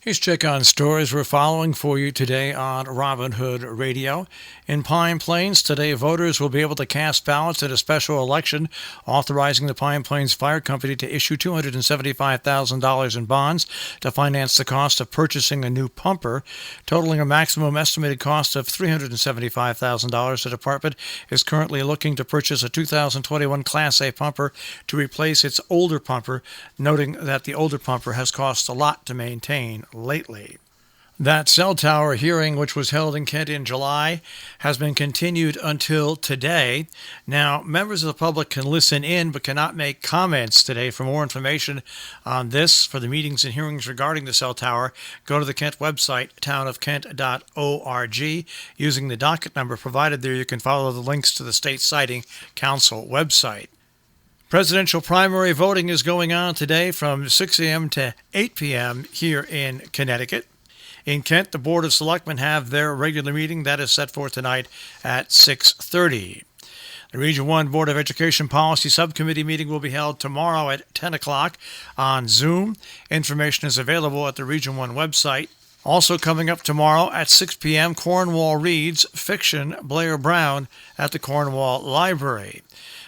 Here's Check on Stories we're following for you today on Robin Hood Radio. In Pine Plains, today voters will be able to cast ballots at a special election authorizing the Pine Plains Fire Company to issue $275,000 in bonds to finance the cost of purchasing a new pumper, totaling a maximum estimated cost of $375,000. The department is currently looking to purchase a 2021 Class A pumper to replace its older pumper, noting that the older pumper has cost a lot to maintain lately. That cell tower hearing, which was held in Kent in July, has been continued until today. Now, members of the public can listen in but cannot make comments today. For more information on this, for the meetings and hearings regarding the cell tower, go to the Kent website, townofkent.org. Using the docket number provided there, you can follow the links to the State Siting Council website. Presidential primary voting is going on today from 6 a.m. to 8 p.m. here in Connecticut. In Kent, the Board of Selectmen have their regular meeting that is set for tonight at 6:30. The Region 1 Board of Education Policy Subcommittee meeting will be held tomorrow at 10 o'clock on Zoom. Information is available at the Region 1 website. Also coming up tomorrow at 6 p.m., Cornwall reads fiction Blair Brown at the Cornwall Library.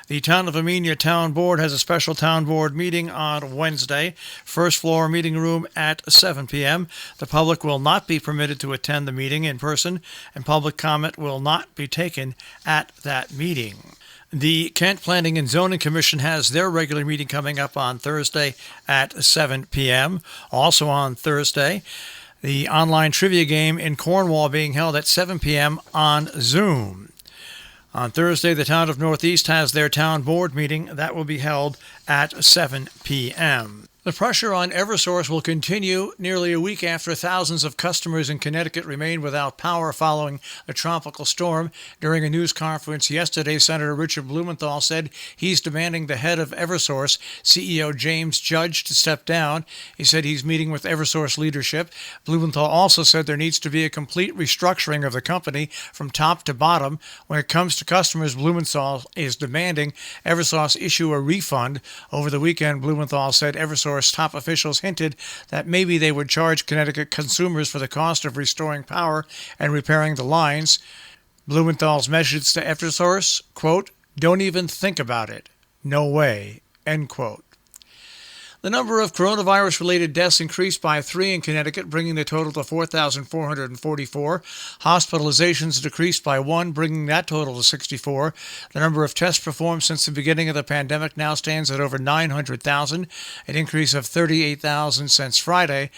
The Town of Amenia Town Board has a special town board meeting on Wednesday, first floor meeting room at 7 p.m. The public will not be permitted to attend the meeting in person, and public comment will not be taken at that meeting. The Kent Planning and Zoning Commission has their regular meeting coming up on Thursday at 7 p.m. Also on Thursday, the online trivia game in Cornwall being held at 7 p.m. on Zoom. On Thursday, the town of Northeast has their town board meeting that will be held at 7 p.m. The pressure on Eversource will continue nearly a week after thousands of customers in Connecticut remained without power following the tropical storm. During a news conference yesterday, Senator Richard Blumenthal said he's demanding the head of Eversource, CEO James Judge, to step down. He said he's meeting with Eversource leadership. Blumenthal also said there needs to be a complete restructuring of the company from top to bottom. When it comes to customers, Blumenthal is demanding Eversource issue a refund. Over the weekend, Blumenthal said Eversource top officials hinted that maybe they would charge Connecticut consumers for the cost of restoring power and repairing the lines. Blumenthal's message to Eversource, quote, "Don't even think about it. No way," end quote. The number of coronavirus-related deaths increased by 3 in Connecticut, bringing the total to 4,444. Hospitalizations decreased by 1, bringing that total to 64. The number of tests performed since the beginning of the pandemic now stands at over 900,000, an increase of 38,000 since Friday.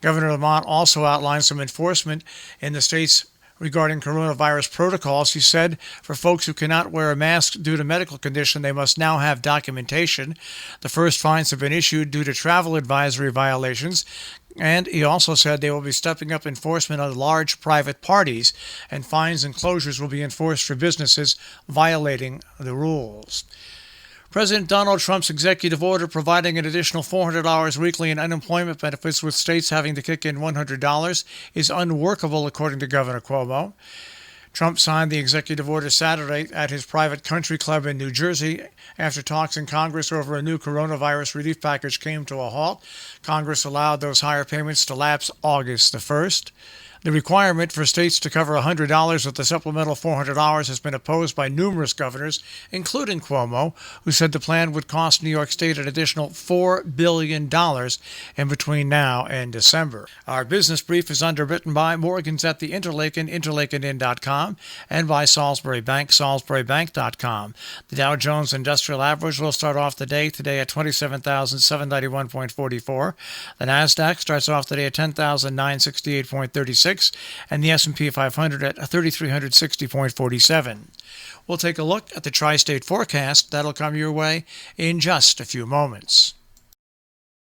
Governor Lamont also outlined some enforcement in the state's regarding coronavirus protocols. He said for folks who cannot wear a mask due to medical condition, they must now have documentation. The first fines have been issued due to travel advisory violations, and he also said they will be stepping up enforcement on large private parties, and fines and closures will be enforced for businesses violating the rules. President Donald Trump's executive order providing an additional $400 weekly in unemployment benefits, with states having to kick in $100, is unworkable, according to Governor Cuomo. Trump signed the executive order Saturday at his private country club in New Jersey after talks in Congress over a new coronavirus relief package came to a halt. Congress allowed those higher payments to lapse August the 1st. The requirement for states to cover $100 with the supplemental $400 has been opposed by numerous governors, including Cuomo, who said the plan would cost New York State an additional $4 billion in between now and December. Our business brief is underwritten by Morgans at the Interlaken, interlakenin.com, and by Salisbury Bank, salisburybank.com. The Dow Jones Industrial Average will start off the day today at 27,791.44. The NASDAQ starts off the day at 10,968.36. And the S&P 500 at 3,360.47. We'll take a look at the tri-state forecast. That'll come your way in just a few moments.